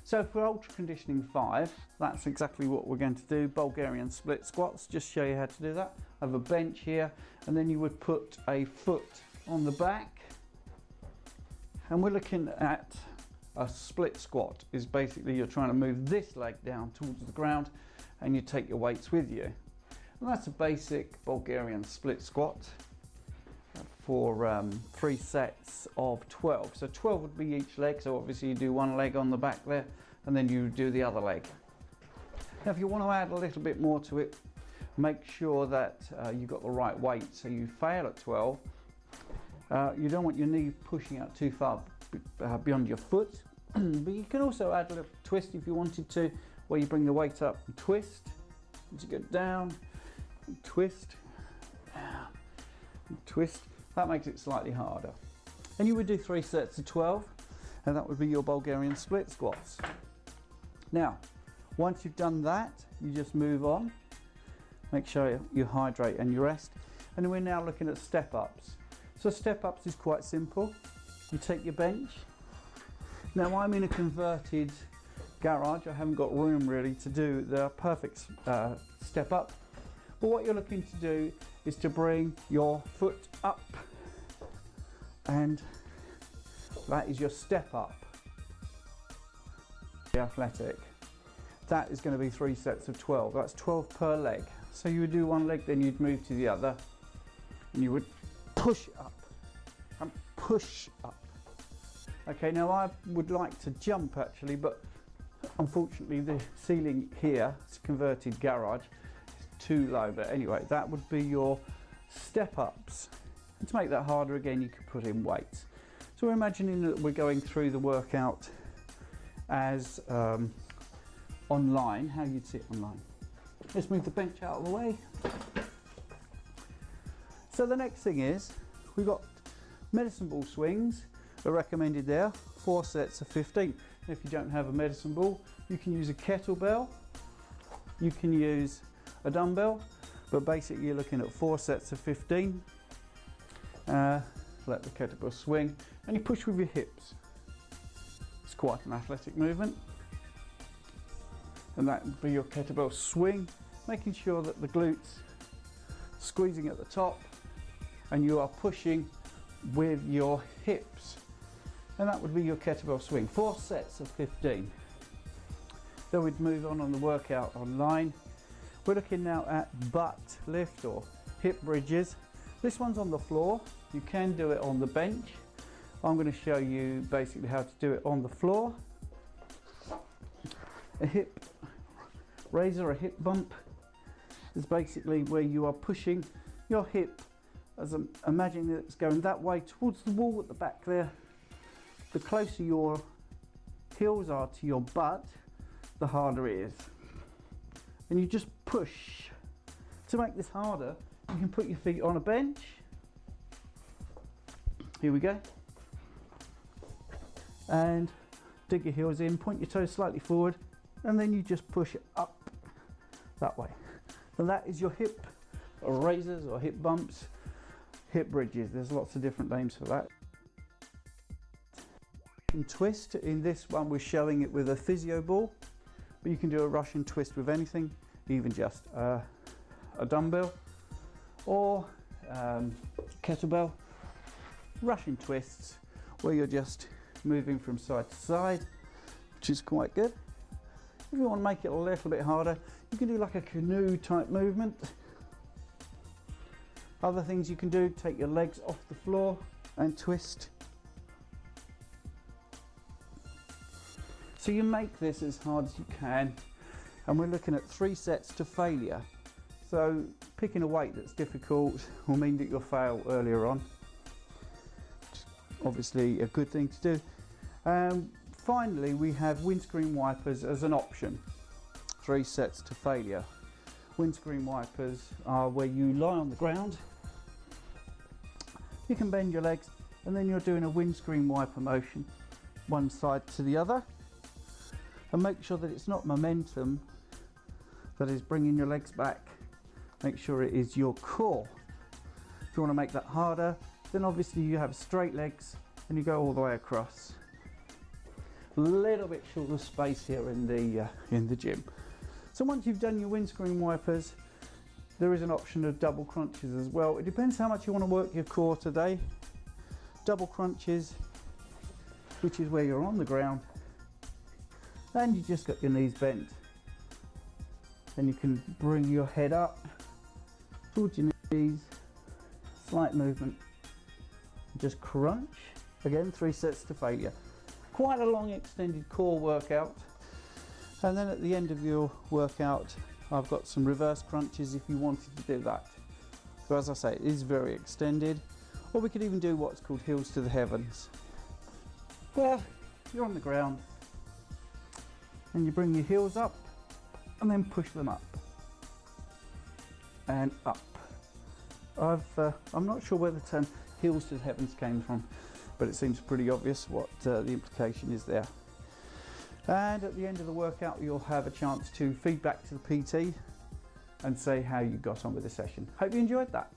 So for ultra conditioning 5, that's exactly what we're going to do. Bulgarian split squats, just show you how to do that. I have a bench here, and then you would put a foot on the back, and we're looking at a split squat. Is basically you're trying to move this leg down towards the ground and you take your weights with you. And that's a basic Bulgarian split squat for 3 sets of 12. So 12 would be each leg, so obviously you do one leg on the back there and then you do the other leg. Now if you want to add a little bit more to it, make sure that you've got the right weight. So you fail at 12, you don't want your knee pushing out too far beyond your foot, but you can also add a little twist if you wanted to, where you bring the weight up and twist as you go down, and twist, down, and twist. That makes it slightly harder. And you would do 3 sets of 12, and that would be your Bulgarian split squats. Now, once you've done that, you just move on. Make sure you hydrate and you rest. And we're now looking at step ups. So step ups is quite simple. You take your bench. Now I'm in a converted garage. I haven't got room really to do the perfect step up. But what you're looking to do is to bring your foot up, and that is your step up. The athletic. That is going to be 3 sets of 12. That's 12 per leg. So you would do one leg, then you'd move to the other, and you would push up and push up. Okay, now I would like to jump actually, but unfortunately the ceiling here, it's a converted garage, too low. But anyway, that would be your step ups. And to make that harder again, you could put in weights. So we're imagining that we're going through the workout as online, how you'd see it online. Let's move the bench out of the way. So the next thing is, we've got medicine ball swings are recommended there, 4 sets of 15. And if you don't have a medicine ball, you can use a kettlebell, you can use a dumbbell, but basically you're looking at 4 sets of 15. Let the kettlebell swing, and you push with your hips. It's quite an athletic movement. And that would be your kettlebell swing, making sure that the glutes squeezing at the top and you are pushing with your hips. And that would be your kettlebell swing, 4 sets of 15. Then we'd move on the workout online. We're looking now at butt lift or hip bridges. This one's on the floor. You can do it on the bench. I'm going to show you basically how to do it on the floor. A hip raiser, a hip bump, is basically where you are pushing your hip, as imagine that it's going that way towards the wall at the back there. The closer your heels are to your butt, the harder it is. And you just push. To make this harder, you can put your feet on a bench. Here we go. And dig your heels in, point your toes slightly forward, and then you just push it up that way. And that is your hip raisers or hip bumps, hip bridges. There's lots of different names for that. And twist, in this one we're showing it with a physio ball, but you can do a Russian twist with anything, even just a dumbbell or kettlebell. Russian twists where you're just moving from side to side, which is quite good. If you want to make it a little bit harder, you can do like a canoe type movement. Other things you can do, take your legs off the floor and twist. So you make this as hard as you can, and we're looking at 3 sets to failure. So picking a weight that's difficult will mean that you'll fail earlier on. Obviously a good thing to do. Finally, we have windscreen wipers as an option. 3 sets to failure. Windscreen wipers are where you lie on the ground. You can bend your legs and then you're doing a windscreen wiper motion, one side to the other. And make sure that it's not momentum that is bringing your legs back. Make sure it is your core. If you want to make that harder, then obviously you have straight legs and you go all the way across. little bit short of space here in the gym. So once you've done your windscreen wipers, there is an option of double crunches as well. It depends how much you want to work your core today. Double crunches, which is where you're on the ground and you just got your knees bent. Then you can bring your head up towards your knees, slight movement, just crunch. Again, 3 sets to failure. Quite a long extended core workout. And then at the end of your workout, I've got some reverse crunches if you wanted to do that. So as I say, it is very extended. Or we could even do what's called heels to the heavens. Well, you're on the ground and you bring your heels up and then push them up and up. I'm not sure where the term heels to the heavens came from, but it seems pretty obvious what the implication is there. And at the end of the workout, you'll have a chance to feed back to the PT and say how you got on with the session. Hope you enjoyed that.